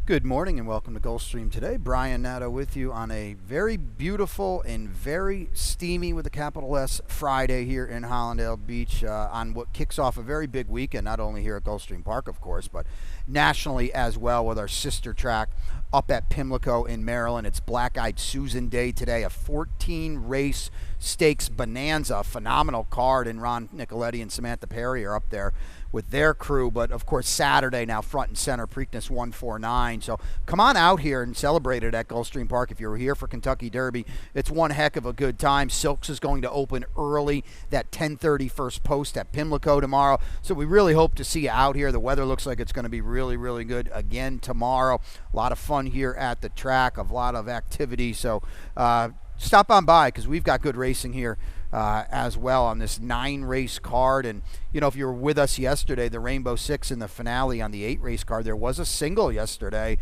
Good morning and welcome to Gulfstream today. Brian Nato with you on a very beautiful and very steamy, with a capital S, Friday here in Hollandale Beach on what kicks off a very big weekend, not only here at Gulfstream Park, of course, but nationally as well with our sister track up at Pimlico in Maryland. It's Black-Eyed Susan Day today, a 14-race stakes bonanza, phenomenal card, and Ron Nicoletti and Samantha Perry are up there with their crew. But of course Saturday now front and center, Preakness 149. So come on out here and celebrate it at Gulfstream Park. If you're here for Kentucky Derby, it's one heck of a good time. Silks is going to open early, that 10:30 first post at Pimlico tomorrow. So we really hope to see you out here. The weather looks like it's going to be really good again tomorrow. A lot of fun here at the track, a lot of activity. So stop on by because we've got good racing here as well on this 9-race card. And you know, if you were with us yesterday, the Rainbow Six in the finale on the 8-race card, there was a single yesterday.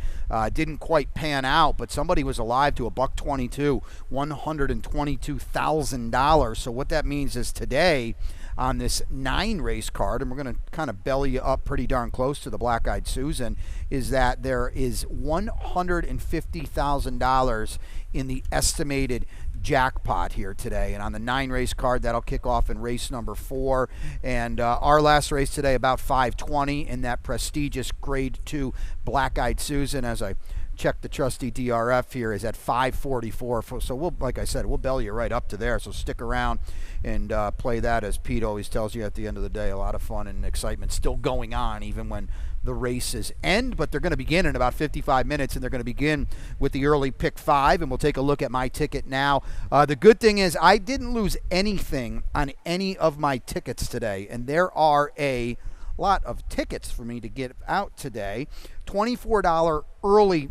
Didn't quite pan out, but somebody was alive to a $122, $122,000. So what that means is today on this 9-race card, and we're going to kind of belly you up pretty darn close to the Black-Eyed Susan, is that there is $150,000 in the estimated jackpot here today. And on the 9-race card, that'll kick off in race number 4. And our last race today, about 5:20 in that prestigious Grade 2 Black-Eyed Susan, as I check the trusty DRF here, is at 5:44. So we'll, like I said, we'll belly you right up to there. So stick around and play that, as Pete always tells you at the end of the day. A lot of fun and excitement still going on even when the races end, but they're going to begin in about 55 minutes, and they're going to begin with the early pick 5, and we'll take a look at my ticket now. The good thing is I didn't lose anything on any of my tickets today, and there are a lot of tickets for me to get out today. $24 early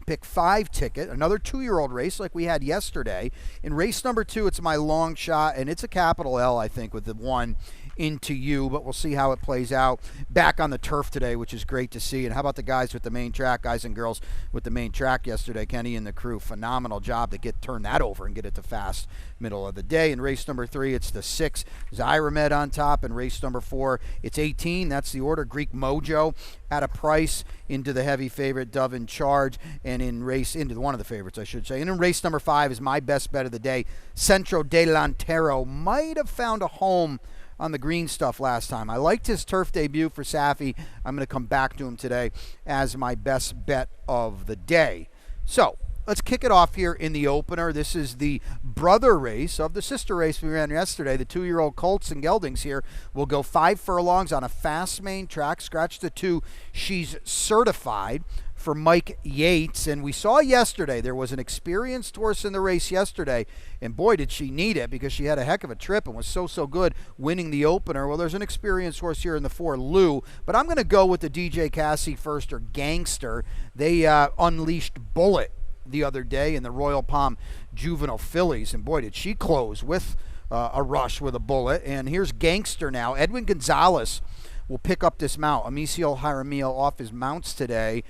pick 5 ticket, another 2-year-old race like we had yesterday. In race number 2, it's my long shot, and it's a capital L, I think, with the 1 Into You, but we'll see how it plays out. Back on the turf today, which is great to see. And how about the guys with the main track, guys and girls with the main track yesterday? Kenny and the crew, phenomenal job to turn that over and get it to fast middle of the day. In race number 3, it's the 6 Zyramed on top. In race number 4, it's 18. That's the order. Greek Mojo at a price into the heavy favorite Dove in Charge, and into one of the favorites, I should say. And in race number 5 is my best bet of the day. Centro Delantero might have found a home on the green stuff last time. I liked his turf debut for Safi. I'm going to come back to him today as my best bet of the day. So let's kick it off here in the opener. This is the brother race of the sister race we ran yesterday. The 2-year-old Colts and Geldings here will go 5 furlongs on a fast main track. Scratch the 2. She's certified for Mike Yates. And we saw yesterday there was an experienced horse in the race yesterday, and boy did she need it, because she had a heck of a trip and was so good winning the opener. Well, there's an experienced horse here in the 4 Lou, but I'm going to go with the DJ Cassie first, or Gangster. They unleashed Bullet the other day in the Royal Palm Juvenile Fillies, and boy did she close with a rush with a Bullet. And here's Gangster now. Edwin Gonzalez will pick up this mount. Amicio Jaramillo off his mounts today.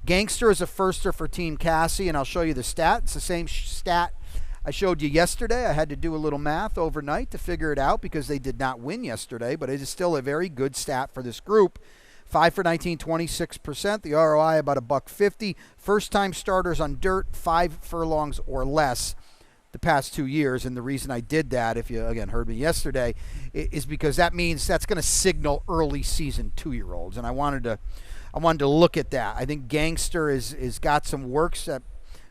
Gangster is a firster for Team Cassie, and I'll show you the stat. It's the same stat I showed you yesterday. I had to do a little math overnight to figure it out because they did not win yesterday, but it is still a very good stat for this group. 5 for 19, 26%. The ROI about $1.50. First-time starters on dirt, 5 furlongs or less the past 2 years. And the reason I did that, if you again heard me yesterday, is because that means that's going to signal early season 2-year-olds, and I wanted to look at that. I think Gangster is got some works that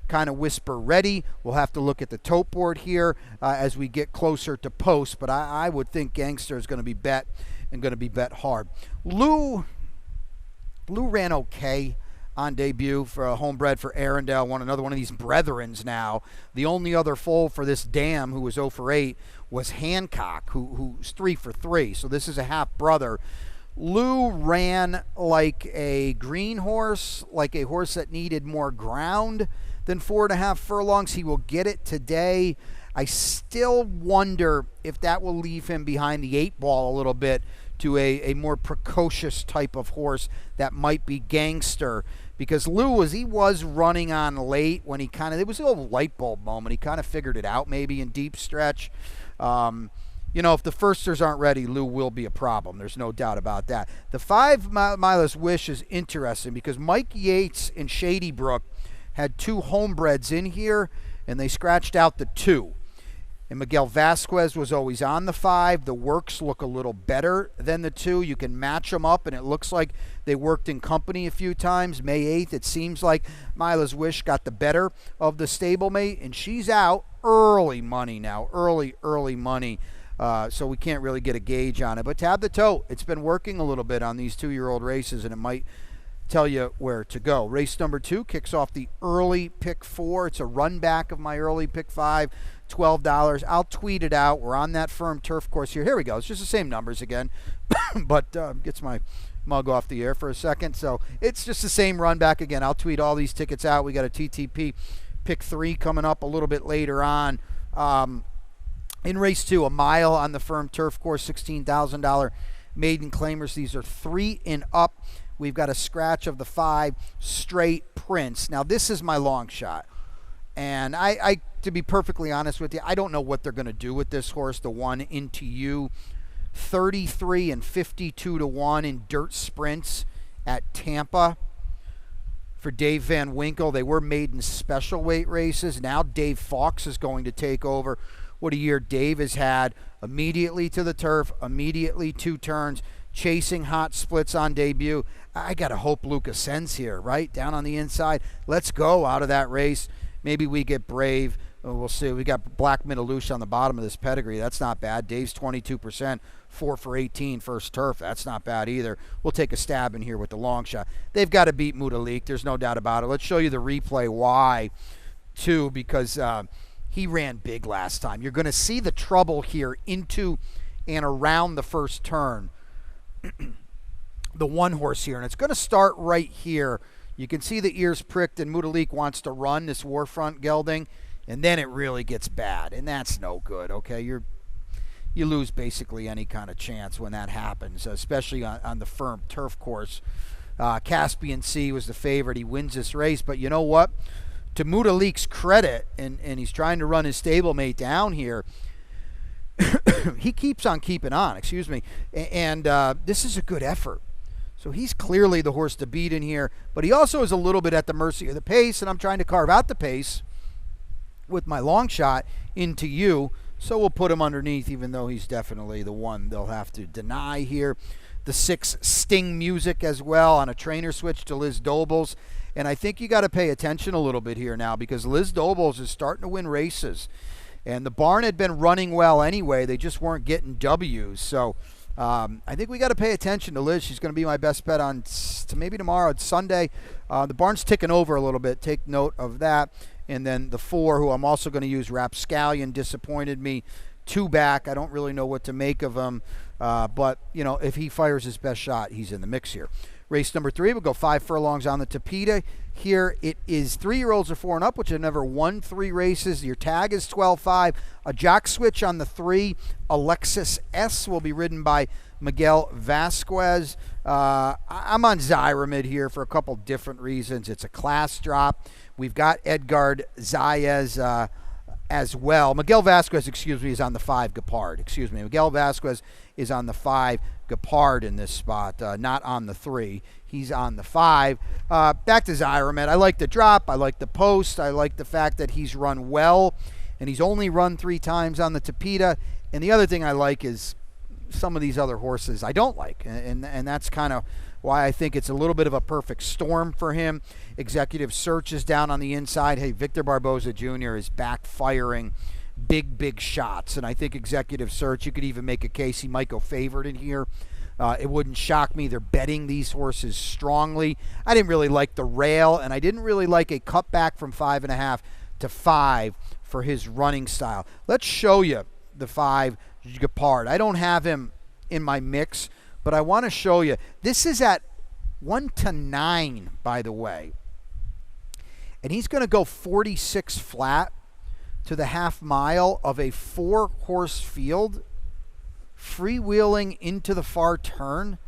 kind of whisper ready. We'll have to look at the tote board here as we get closer to post, but I would think Gangster is going to be bet and going to be bet hard. Lou ran okay on debut for a homebred for Arundel, another one of these brethrens now. The only other foal for this dam who was 0 for 8 was Hancock, who's 3 for 3. So this is a half brother. Lou ran like a green horse, like a horse that needed more ground than 4.5 furlongs. He will get it today. I still wonder if that will leave him behind the 8 ball a little bit to a more precocious type of horse that might be Gangster, because Lou was running on late when it was a little light bulb moment. He kind of figured it out maybe in deep stretch. you know, if the firsters aren't ready, Lou will be a problem. There's no doubt about that. The 5 milers Wish is interesting because Mike Yates and Shady Brook had 2 homebreds in here, and they scratched out the 2. And Miguel Vasquez was always on the 5. The works look a little better than the 2. You can match them up, and it looks like they worked in company a few times. May 8th, it seems like Mila's Wish got the better of the stablemate, and she's out early money now, early money. So we can't really get a gauge on it. But Tab the Toe, it's been working a little bit on these 2-year-old races, and it might tell you where to go. Race number 2 kicks off the early pick 4. It's a run back of my early pick 5. $12. I'll tweet it out. We're on that firm turf course here. Here we go. It's just the same numbers again, but gets my mug off the air for a second. So it's just the same run back again. I'll tweet all these tickets out. We got a TTP pick 3 coming up a little bit later on. In race 2, a mile on the firm turf course, $16,000 maiden claimers. These are 3 and up. We've got a scratch of the 5 Straight Prince. Now this is my long shot. And I, to be perfectly honest with you, I don't know what they're going to do with this horse, the 1 Into You. 33 and 52 to 1 in dirt sprints at Tampa for Dave Van Winkle. They were made in special weight races. Now Dave Fawkes is going to take over. What a year Dave has had. Immediately to the turf, immediately 2 turns, chasing hot splits on debut. I got to hope Luke ascends here, right? Down on the inside. Let's go out of that race. Maybe we get brave. We'll see. We got Black Middlelush on the bottom of this pedigree. That's not bad. Dave's 22%, 4 for 18 first turf. That's not bad either. We'll take a stab in here with the long shot. They've got to beat Mutalik. There's no doubt about it. Let's show you the replay why, too, because he ran big last time. You're going to see the trouble here into and around the first turn. The 1 horse here, and it's going to start right here. You can see the ears pricked, and Mutalik wants to run this Warfront gelding, and then it really gets bad, and that's no good, okay? You lose basically any kind of chance when that happens, especially on the firm turf course. Caspian Sea was the favorite. He wins this race, but you know what? To Mutalik's credit, and he's trying to run his stablemate down here, he keeps on keeping on, excuse me, and this is a good effort. So he's clearly the horse to beat in here, but he also is a little bit at the mercy of the pace, and I'm trying to carve out the pace with my long shot Into You, so we'll put him underneath, even though he's definitely the one they'll have to deny here. The 6 Sting Music as well on a trainer switch to Liz Dobles, and I think you got to pay attention a little bit here now because Liz Dobles is starting to win races, and the barn had been running well anyway. They just weren't getting W's, so I think we got to pay attention to Liz. She's going to be my best bet on maybe tomorrow. It's Sunday. The barn's ticking over a little bit. Take note of that. And then the 4, who I'm also going to use, Rapscallion, disappointed me. 2 back. I don't really know what to make of him. But, you know, if he fires his best shot, he's in the mix here. Race number 3, we'll go 5 furlongs on the Tapeta. Here it is 3-year-olds are 4 and up, which have never won 3 races. Your tag is 12-5. A jock switch on the 3. Alexis S. will be ridden by Miguel Vasquez. I'm on Zyramid here for a couple different reasons. It's a class drop. We've got Edgard Zayas as well. Miguel Vasquez, is on the 5 Gepard. Miguel Vasquez is on the 5 Gepard in this spot, not on the 3. He's on the 5. Back to Zyramed. I like the drop. I like the post. I like the fact that he's run well, and he's only run 3 times on the Tapeta. And the other thing I like is some of these other horses I don't like, and that's kind of why I think it's a little bit of a perfect storm for him. Executive Search is down on the inside. Hey, Victor Barboza Jr. is back firing big shots, and I think Executive Search, you could even make a case he might go favorite in here. It wouldn't shock me. They're betting these horses strongly. I didn't really like the rail, and I didn't really like a cutback from 5.5 to 5 for his running style. Let's show you the 5 Gepard. I don't have him in my mix, but I want to show you. This is at 1-9, by the way. And he's going to go 46 flat to the half mile of a 4-horse field, freewheeling into the far turn.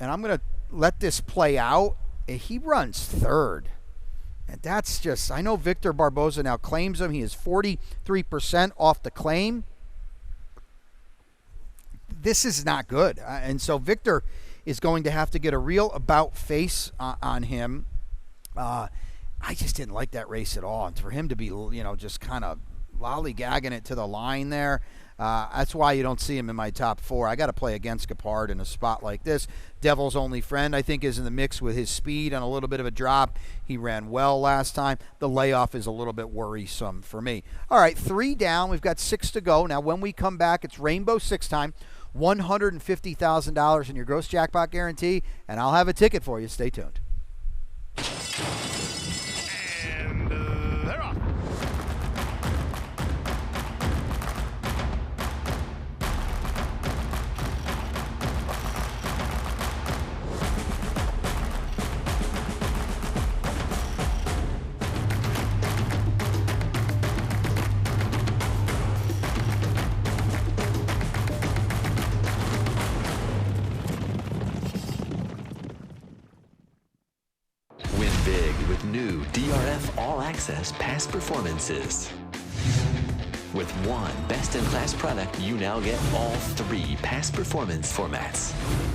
And I'm going to let this play out. And he runs 3rd. And that's just, I know Victor Barboza now claims him. He is 43% off the claim. this is not good. And so Victor is going to have to get a real about face on him. I just didn't like that race at all. And for him to be, just kind of lollygagging it to the line there, that's why you don't see him in my top 4. I got to play against Gepard in a spot like this. Devil's Only Friend, I think, is in the mix with his speed and a little bit of a drop. He ran well last time. The layoff is a little bit worrisome for me. All right, 3 down. We've got 6 to go. Now, when we come back, it's Rainbow 6 time. $150,000 in your gross jackpot guarantee, and I'll have a ticket for you. Stay tuned. And they're off. New DRF All Access Past Performances. With one best-in-class product, you now get all 3 past performance formats.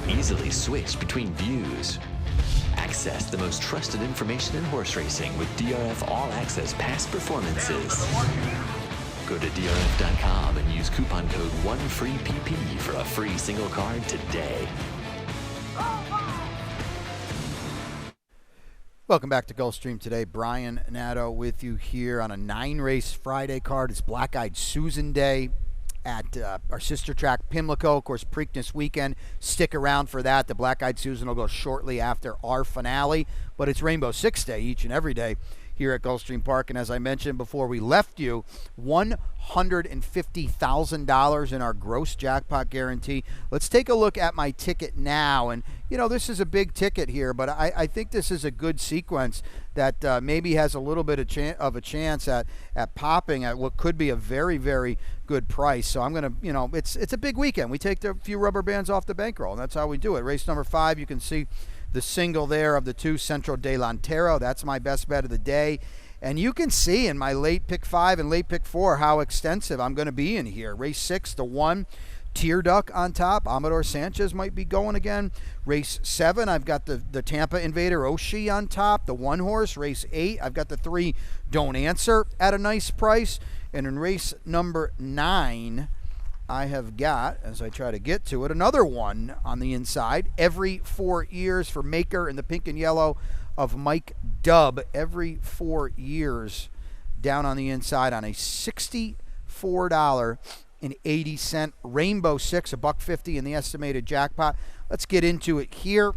Easily switch between views. Access the most trusted information in horse racing with DRF All Access Past Performances. Go to DRF.com and use coupon code 1FREEPP for a free single card today. Welcome back to Gulfstream today. Brian Nadeau with you here on a 9-race Friday card. It's Black-Eyed Susan Day at our sister track, Pimlico. Of course, Preakness weekend. Stick around for that. The Black-Eyed Susan will go shortly after our finale. But it's Rainbow 6 Day each and every day here at Gulfstream Park. And as I mentioned before we left you, $150,000 in our gross jackpot guarantee. Let's take a look at my ticket now. And, this is a big ticket here, but I think this is a good sequence that maybe has a little bit of a chance at popping at what could be a very, very good price. So I'm going to, it's a big weekend. We take a few rubber bands off the bankroll, and that's how we do it. Race number 5, you can see the single there of the 2, Centro Delantero. That's my best bet of the day. And you can see in my late pick 5 and late pick 4 how extensive I'm going to be in here. Race 6, the 1, Tear Duck on top. Amador Sanchez might be going again. Race 7, I've got the Tampa Invader Oshie on top, the 1 horse. Race 8, I've got the 3, Don't Answer at a nice price. And in race number 9, I have got, as I try to get to it, another 1 on the inside. Every 4 years for Maker in the pink and yellow of Mike Dubb. Every 4 years down on the inside on a $64.80 Rainbow 6, $1.50 in the estimated jackpot. Let's get into it here.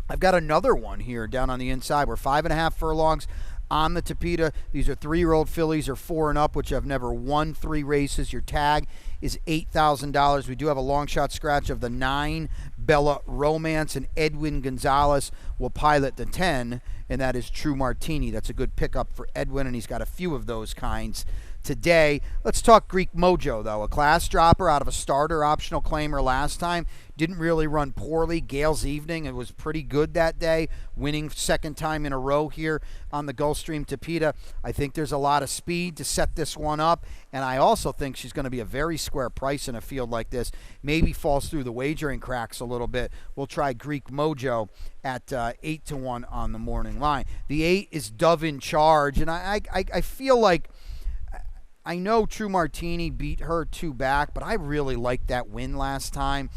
I've got another one here down on the inside. We're 5.5 furlongs on the Tapeta. These are 3-year-old fillies or 4 and up, which have never won 3 races. Your tag is $8,000. We do have a long shot scratch of the 9, Bella Romance, and Edwin Gonzalez will pilot the 10, and that is True Martini. That's a good pickup for Edwin, and he's got a few of those kinds today. Let's talk Greek Mojo, though. A class dropper out of a starter optional claimer last time. Didn't really run poorly. Gale's Evening, it was pretty good that day, winning 2nd time in a row here on the Gulfstream Tapeta. I think there's a lot of speed to set this one up, and I also think she's going to be a very square price in a field like this. Maybe falls through the wagering cracks a little bit. We'll try Greek Mojo at 8-1 on the morning line. The 8 is Dove in Charge, and I feel like I know True Martini beat her 2 back, but I really liked that win last time.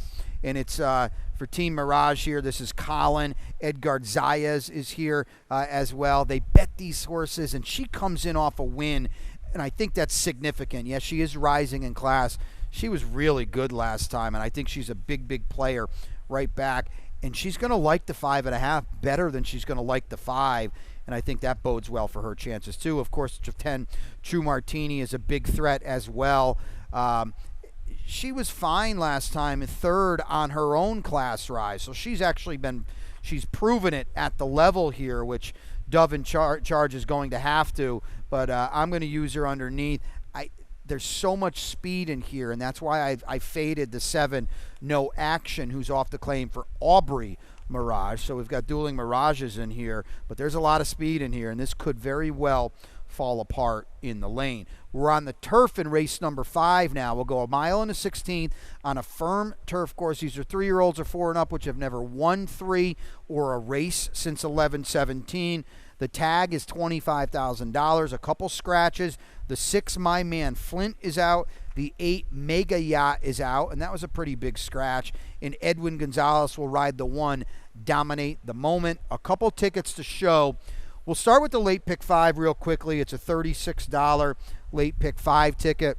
And it's for Team Mirage here. This is Colin. Edgar Zayas is here as well. They bet these horses, and she comes in off a win, and I think that's significant. Yes, she is rising in class. She was really good last time, and I think she's a big, big player right back. And she's going to like the 5.5 better than she's going to like the 5. And I think that bodes well for her chances, too. Of course, 10, True Martini is a big threat as well. She was fine last time, 3rd on her own class rise. So she's proven it at the level here, which Dove in Charge is going to have to. But I'm going to use her underneath. There's so much speed in here, and that's why I faded the 7, No Action, who's off the claim for Aubrey Mirage. So we've got dueling Mirages in here, but there's a lot of speed in here, and this could very well fall apart in the lane. We're on the turf in race number 5 now. We'll go a mile and a 16th on a firm turf course. These are 3-year-olds or 4 and up, which have never won 3 or a race since 11-17. The tag is $25,000, a couple scratches. The 6, My Man Flint, is out. The 8, Mega Yacht, is out, and that was a pretty big scratch. And Edwin Gonzalez will ride the 1, Dominate the Moment. A couple tickets to show. We'll start with the late pick 5 real quickly. It's a $36 late pick 5 ticket.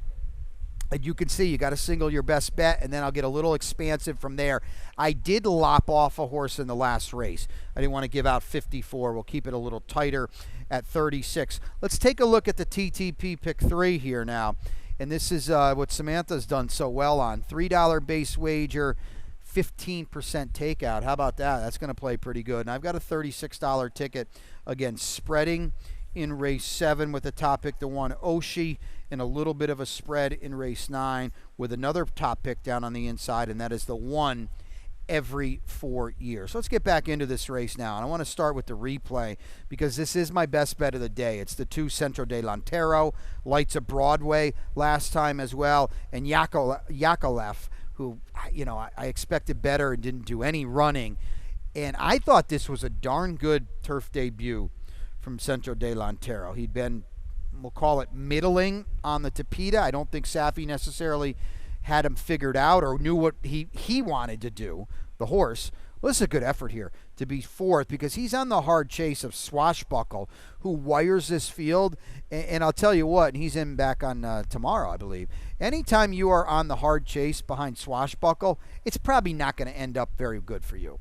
And you can see you got to single your best bet, and then I'll get a little expansive from there. I did lop off a horse in the last race. I didn't want to give out 54. We'll keep it a little tighter at 36. Let's take a look at the TTP pick 3 here now. And this is what Samantha's done so well on. $3 base wager, 15% takeout. How about that? That's going to play pretty good. And I've got a $36 ticket, again, spreading in race 7 with the top pick, the 1, Oshie, and a little bit of a spread in race 9 with another top pick down on the inside, and that is the 1, Every 4 years. So let's get back into this race now. And I want to start with the replay because this is my best bet of the day. It's the 2, Centro Delantero, Lights of Broadway last time as well, and Yakolev, who, I expected better and didn't do any running. And I thought this was a darn good turf debut from Centro Delantero. He'd been, we'll call it, middling on the Tapeta. I don't think Safi necessarily had him figured out or knew what he wanted to do, the horse. Well, this is a good effort here to be 4th because he's on the hard chase of Swashbuckle, who wires this field. And I'll tell you what, he's in back on tomorrow, I believe. Anytime you are on the hard chase behind Swashbuckle, it's probably not going to end up very good for you.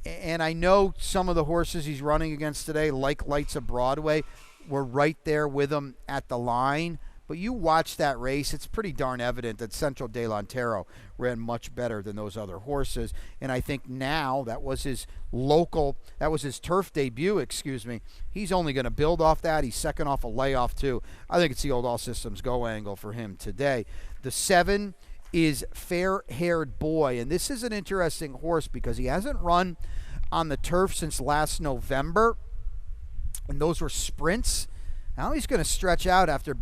And I know some of the horses he's running against today, like Lights of Broadway, were right there with him at the line. But you watch that race, it's pretty darn evident that Centro Delantero ran much better than those other horses. And I think now that was his turf debut, He's only going to build off that. He's second off a layoff too. I think it's the old all systems go angle for him today. The 7 is Fair Haired Boy. And this is an interesting horse because he hasn't run on the turf since last November. And those were sprints. Now he's going to stretch out after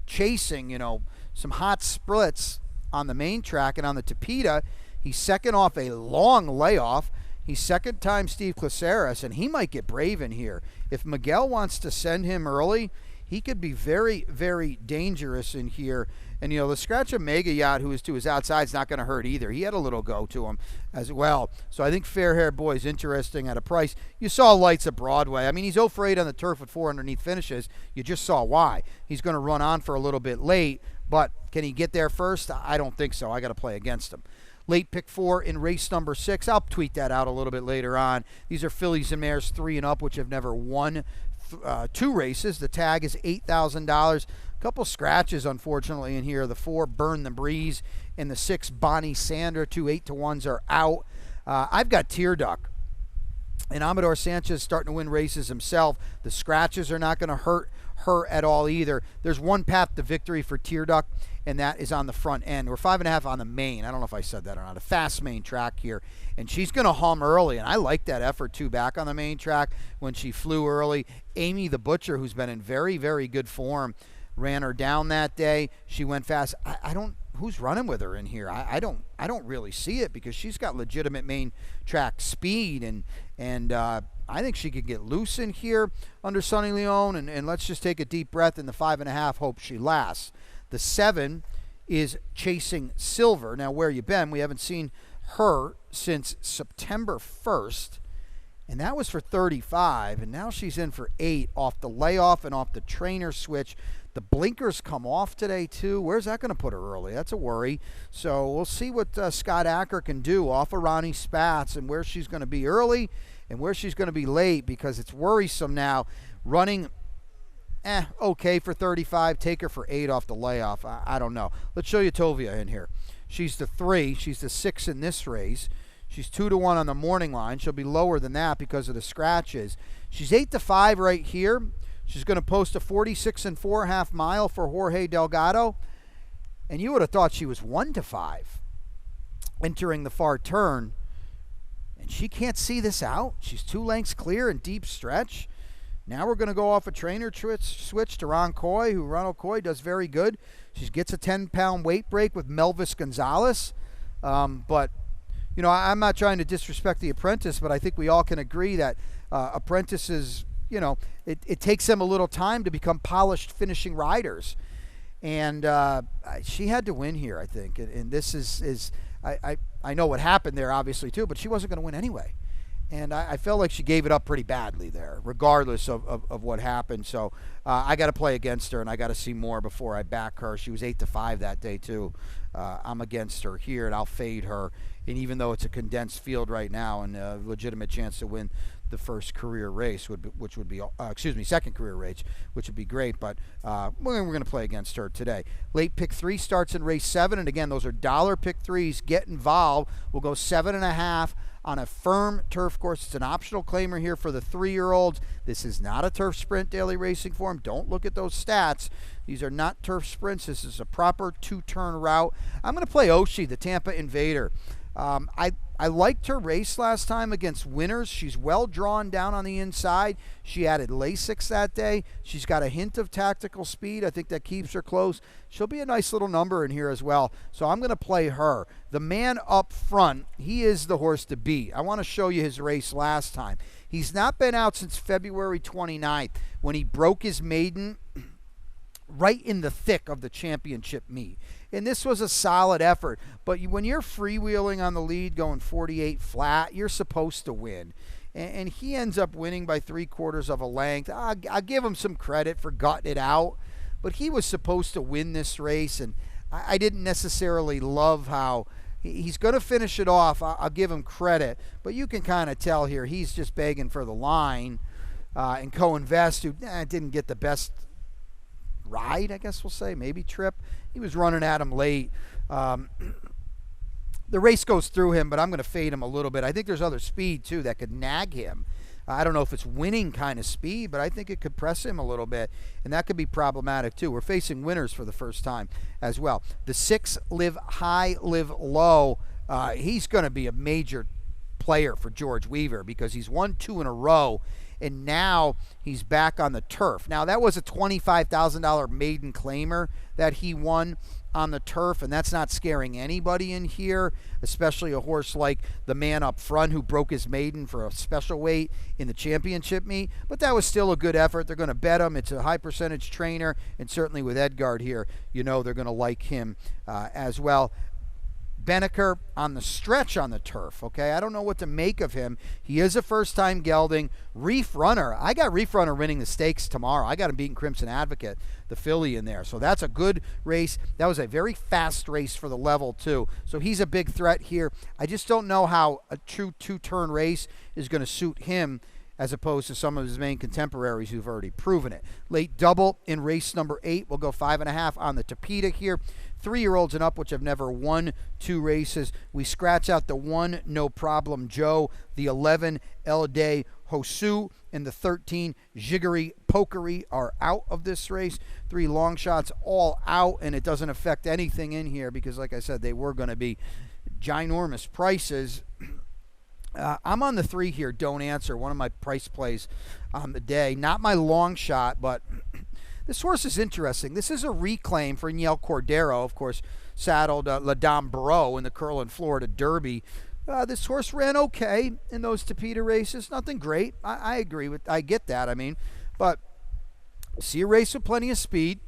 chasing, some hot splits on the main track and on the Tapeta. He's second off a long layoff. He's second time Steve Caceres, and he might get brave in here. If Miguel wants to send him early, he could be very, very dangerous in here. And, the scratch of Mega Yacht, who is to his outside, is not going to hurt either. He had a little go to him as well. So I think Fair Haired Boy is interesting at a price. You saw Lights of Broadway. I mean, he's 0 for 8 on the turf with 4 underneath finishes. You just saw why. He's going to run on for a little bit late, but can he get there first? I don't think so. I got to play against him. Late pick 4 in race number 6. I'll tweet that out a little bit later on. These are fillies and mares 3 and up, which have never won 2 races. The tag is $8,000. Couple scratches, unfortunately, in here. The 4, Burn the Breeze, and the 6, Bonnie Sander. 2 8-to-1s are out. I've got Tear Duck. And Amador Sanchez starting to win races himself. The scratches are not going to hurt her at all either. There's one path to victory for Tear Duck, and that is on the front end. We're 5.5 on the main. I don't know if I said that or not. A fast main track here. And she's going to hum early, and I like that effort, too, back on the main track when she flew early. Amy the Butcher, who's been in very, very good form, ran her down that day. She went fast. I don't. Who's running with her in here? I don't really see it because she's got legitimate main track speed, and I think she could get loose in here under Sonny Leone. And let's just take a deep breath in the 5.5. Hope she lasts. The 7 is Chasing Silver. Now, where you been? We haven't seen her since September 1st. And that was for 35, and now she's in for 8 off the layoff and off the trainer switch. The blinkers come off today, too. Where's that going to put her early? That's a worry. So we'll see what Scott Acker can do off of Ronnie Spatz and where she's going to be early and where she's going to be late because it's worrisome now. Running, okay for 35. Take her for 8 off the layoff. I don't know. Let's show you Tovia in here. She's the 3. She's the 6 in this race. She's 2-1 on the morning line. She'll be lower than that because of the scratches. She's 8-5 right here. She's going to post a 46 4.5 mile for Jorge Delgado. And you would have thought she was 1-5 entering the far turn. And she can't see this out. She's 2 lengths clear in deep stretch. Now we're going to go off a trainer switch to Ron Coy, who Ronald Coy does very good. She gets a 10-pound weight break with Melvis Gonzalez. But, you know, I'm not trying to disrespect the apprentice, but I think we all can agree that apprentices, you know, it takes them a little time to become polished finishing riders. And she had to win here, I think. And this is I know what happened there, obviously, too, but she wasn't going to win anyway. And I felt like she gave it up pretty badly there, regardless of what happened. So I got to play against her, and I got to see more before I back her. She was 8-5 that day, too. I'm against her here, and I'll fade her. And even though it's a condensed field right now and a legitimate chance to win the first career race, second career race, which would be great. But we're going to play against her today. Late pick 3 starts in race 7. And again, those are dollar pick 3s. Get involved. We'll go 7.5 on a firm turf course. It's an optional claimer here for the 3-year-olds. This is not a turf sprint daily racing form. Don't look at those stats. These are not turf sprints. This is a proper 2-turn route. I'm going to play Oshie, the Tampa Invader. I liked her race last time against winners. She's well drawn down on the inside. She added Lasix that day. She's got a hint of tactical speed. I think that keeps her close. She'll be a nice little number in here as well. So I'm going to play her. The man up front, he is the horse to beat. I want to show you his race last time. He's not been out since February 29th when he broke his maiden right in the thick of the championship meet. And this was a solid effort. But when you're freewheeling on the lead going 48 flat, you're supposed to win. And he ends up winning by 3/4 of a length. I'll give him some credit for gutting it out. But he was supposed to win this race. And I didn't necessarily love how he's going to finish it off. I'll give him credit. But you can kind of tell here he's just begging for the line. And Co-Invest, who didn't get the best ride, I guess we'll say, maybe trip. He was running at him late. The race goes through him, but I'm going to fade him a little bit. I think there's other speed, too, that could nag him. I don't know if it's winning kind of speed, but I think it could press him a little bit, and that could be problematic, too. We're facing winners for the first time as well. The 6, Live High, Live Low, he's going to be a major player for George Weaver because he's won 2 in a row, and now he's back on the turf. Now, that was a $25,000 maiden claimer that he won on the turf, and that's not scaring anybody in here, especially a horse like the man up front who broke his maiden for a special weight in the championship meet. But that was still a good effort. They're going to bet him. It's a high-percentage trainer, and certainly with Edgard here, you know they're going to like him as well. Beneker on the stretch on the turf, okay? I don't know what to make of him. He is a first-time gelding. Reef Runner. I got Reef Runner winning the stakes tomorrow. I got him beating Crimson Advocate, the filly in there. So that's a good race. That was a very fast race for the level, too. So he's a big threat here. I just don't know how a true 2-turn race is going to suit him as opposed to some of his main contemporaries who've already proven it. Late double in race number 8. We'll go 5.5 on the Tapeta here. 3-year-olds and up, which have never won 2 races. We scratch out the 1, No Problem Joe, the 11, El De Hosu, and the 13, Jiggery Pokery are out of this race. 3 long shots all out, and it doesn't affect anything in here because, like I said, they were going to be ginormous prices. I'm on the 3 here, Don't Answer, one of my price plays on the day. Not my long shot, but this horse is interesting. This is a reclaim for Niel Cordero, of course, saddled La Dame Bro in the Curlin, Florida Derby. This horse ran okay in those Tapeta races. Nothing great. I agree with, I get that, I mean. But I see a race with plenty of speed.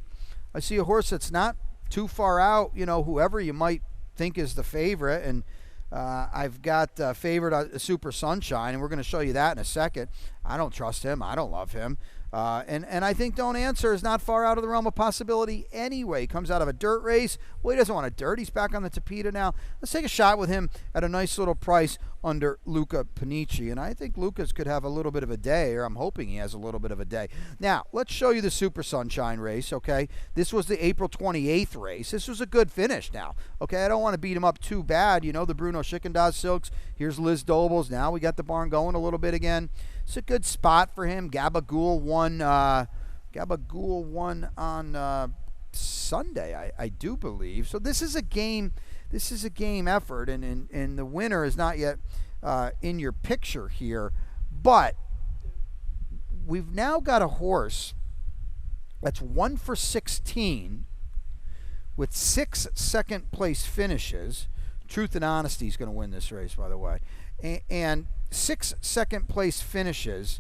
I see a horse that's not too far out, you know, whoever you might think is the favorite. And I've got favorite Super Sunshine, and we're going to show you that in a second. I don't trust him. I don't love him. And I think Don't Answer is not far out of the realm of possibility anyway. He comes out of a dirt race. Well, he doesn't want a dirt. He's back on the Tapeta now. Let's take a shot with him at a nice little price under Luca Panici. And I think Lucas could have a little bit of a day, or I'm hoping he has a little bit of a day. Now, let's show you the Super Sunshine race, okay? This was the April 28th race. This was a good finish now, okay? I don't want to beat him up too bad. You know, the Bruno Schickendas Silks. Here's Liz Dobles. Now we got the barn going a little bit again. It's a good spot for him. Gabagool won on Sunday, I do believe. So this is a game. This is a game effort, and the winner is not yet in your picture here. But we've now got a horse that's 1 for 16 with 6 second-place finishes. Truth and Honesty is going to win this race, by the way. And 6 second-place finishes,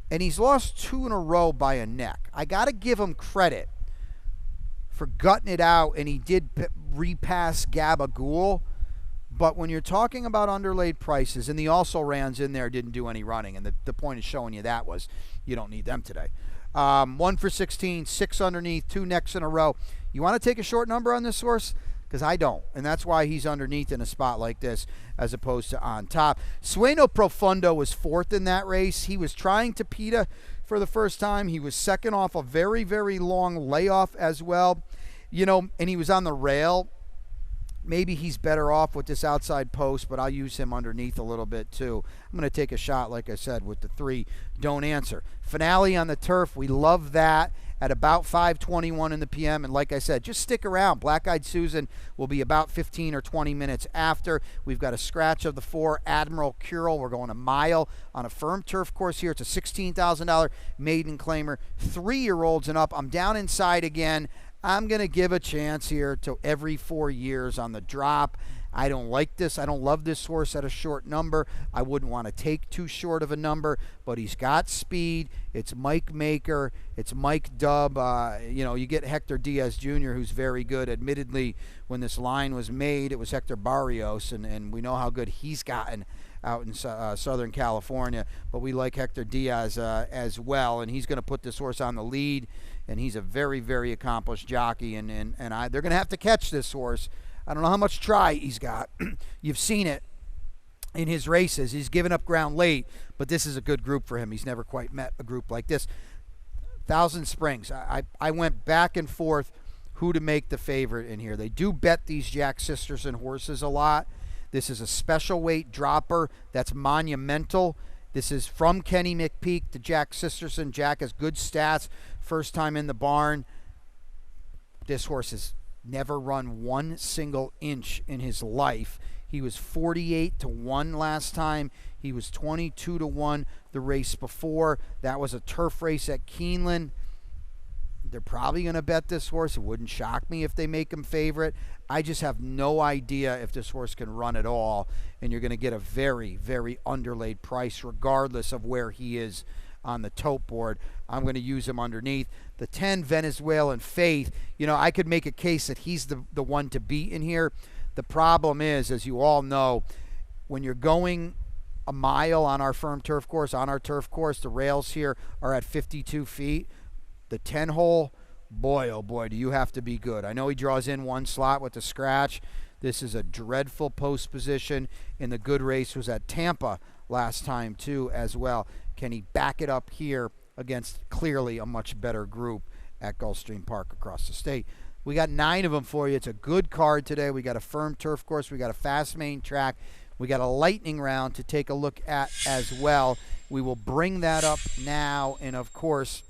and he's lost 2 in a row by a neck. I got to give him credit for gutting it out, and he did repass Gabagool. But when you're talking about underlaid prices, and the also-rans in there didn't do any running, and the point of showing you that was you don't need them today. 1 for 16, 6 underneath, 2 necks in a row. You want to take a short number on this horse? Because I don't, and that's why he's underneath in a spot like this as opposed to on top. Sueno Profundo was 4th in that race. He was trying to PETA for the first time. He was second off a very, very long layoff as well. You know, and he was on the rail. Maybe he's better off with this outside post, but I'll use him underneath a little bit too. I'm going to take a shot, like I said, with the 3 Don't Answer. Finale on the turf, we love that at about 5:21 in the PM. And like I said, just stick around. Black Eyed Susan will be about 15 or 20 minutes after. We've got a scratch of the 4 Admiral Curel. We're going a mile on a firm turf course here. It's a $16,000 maiden claimer, 3-year-olds and up. I'm down inside again. I'm going to give a chance here to every 4 years on the drop. I don't like this. I don't love this horse at a short number. I wouldn't want to take too short of a number, but he's got speed. It's Mike Maker. It's Mike Dubb. You know, you get Hector Diaz Jr., who's very good. Admittedly, when this line was made, it was Hector Barrios, and we know how good he's gotten out in Southern California. But we like Hector Diaz as well, and he's going to put this horse on the lead. And he's a very, very accomplished jockey, and they're going to have to catch this horse. I don't know how much try he's got. You've seen it in his races. He's given up ground late, but this is a good group for him. He's never quite met a group like this. Thousand Springs. I went back and forth who to make the favorite in here. They do bet these Jack Sisterson horses a lot. This is a special weight dropper that's monumental. This is from Kenny McPeak to Jack Sisterson. Jack has good stats. First time in the barn. This horse has never run 1 single inch in his life. He was 48-1 last time. He was 22-1 the race before. That was a turf race at Keeneland. They're probably going to bet this horse. It wouldn't shock me if they make him favorite. I just have no idea if this horse can run at all, and you're going to get a very, very underlaid price regardless of where he is on the tote board. I'm going to use him underneath. The 10 Venezuelan Faith, you know, I could make a case that he's the one to beat in here. The problem is, as you all know, when you're going a mile on our firm turf course, the rails here are at 52 feet. The 10 hole, boy, oh boy, do you have to be good. I know he draws in 1 slot with the scratch. This is a dreadful post position, and the good race was at Tampa last time too as well. Can he back it up here against clearly a much better group at Gulfstream Park across the state? We got 9 of them for you. It's a good card today. We got a firm turf course. We got a fast main track. We got a lightning round to take a look at as well. We will bring that up now, and of course,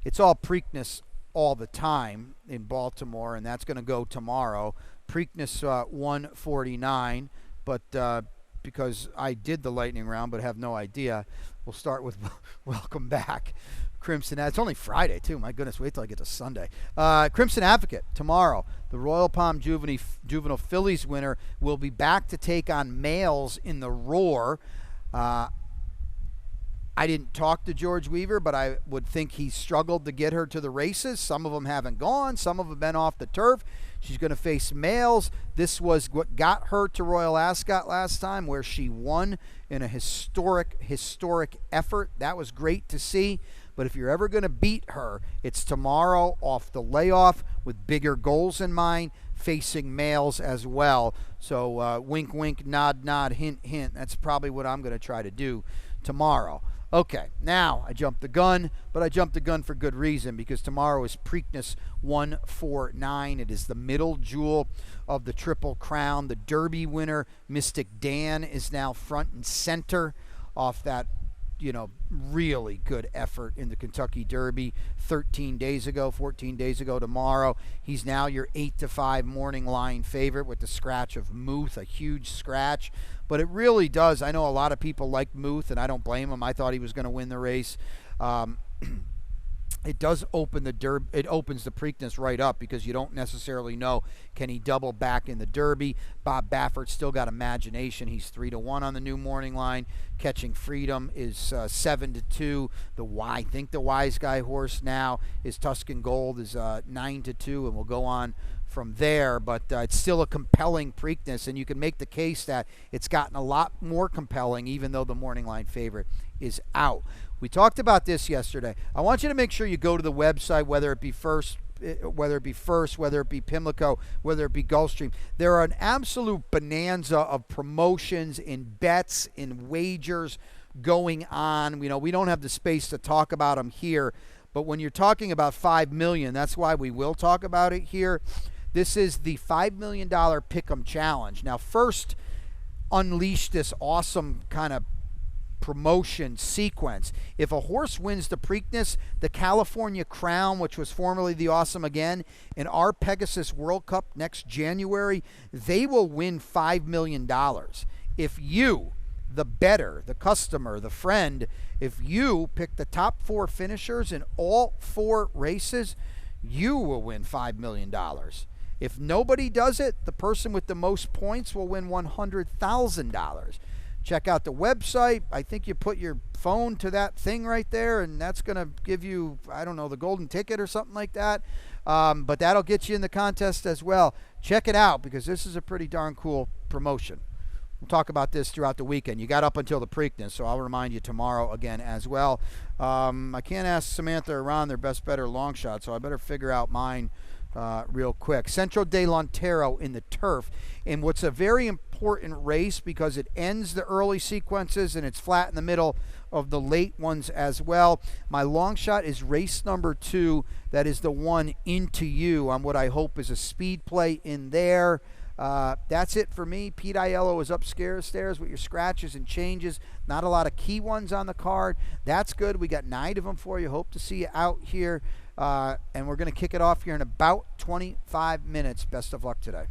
it's all Preakness all the time in Baltimore, and that's going to go tomorrow. Preakness 149, but because I did the lightning round but have no idea, we'll start with Welcome Back. Crimson, it's only Friday too, my goodness, wait till I get to Sunday. Crimson Advocate tomorrow. The Royal Palm Juvenile Fillies winner will be back to take on males in the Roar. I didn't talk to George Weaver, but I would think he struggled to get her to the races. Some of them haven't gone. Some of them have been off the turf. She's going to face males. This was what got her to Royal Ascot last time, where she won in a historic effort. That was great to see. But if you're ever going to beat her, it's tomorrow off the layoff with bigger goals in mind, facing males as well. So wink, wink, nod, nod, hint, hint. That's probably what I'm going to try to do tomorrow. Okay, now I jumped the gun, but I jumped the gun for good reason, because tomorrow is Preakness 149. It is the middle jewel of the Triple Crown. The Derby winner, Mystic Dan, is now front and center off that, you know, really good effort in the Kentucky Derby 14 days ago tomorrow. He's now your 8-5 morning line favorite with the scratch of Muth, a huge scratch. But it really does. I know a lot of people like Muth, and I don't blame him. I thought he was going to win the race. It does open the Derby. It opens the Preakness right up because you don't necessarily know, can he double back in the Derby. Bob Baffert's still got imagination. He's 3-1 on the new morning line. Catching Freedom is 7-2. I think the Wise Guy horse now is Tuscan Gold is 9-2, and we'll go on from there. But it's still a compelling Preakness, and you can make the case that it's gotten a lot more compelling, even though the morning line favorite is out. We talked about this yesterday. I want you to make sure you go to the website, whether it be First, whether it be Pimlico, whether it be Gulfstream. There are an absolute bonanza of promotions in bets, in wagers going on. You know, we don't have the space to talk about them here, but when you're talking about $5 million, that's why we will talk about it here. This is the $5 million Pick'em Challenge. Now, First unleashed this awesome kind of promotion sequence. If a horse wins the Preakness, the California Crown, which was formerly the Awesome Again, and our Pegasus World Cup next January, they will win $5 million. If you, the bettor, the customer, the friend, if you pick the top 4 finishers in all 4 races, you will win $5 million. If nobody does it, the person with the most points will win $100,000. Check out the website. I think you put your phone to that thing right there, and that's going to give you, I don't know, the golden ticket or something like that. But that'll get you in the contest as well. Check it out because this is a pretty darn cool promotion. We'll talk about this throughout the weekend. You got up until the Preakness, so I'll remind you tomorrow again as well. I can't ask Samantha or Ron their best bet or long shot, so I better figure out mine real quick. Centro de Lontero in the turf, and what's a very important race because it ends the early sequences and it's flat in the middle of the late ones as well. My long shot is race number 2. That is the one Into You on what I hope is a speed play in there. That's it for me. Pete Aiello is upstairs with your scratches and changes. Not a lot of key ones on the card. That's good. We got 9 of them for you. Hope to see you out here. And we're going to kick it off here in about 25 minutes. Best of luck today.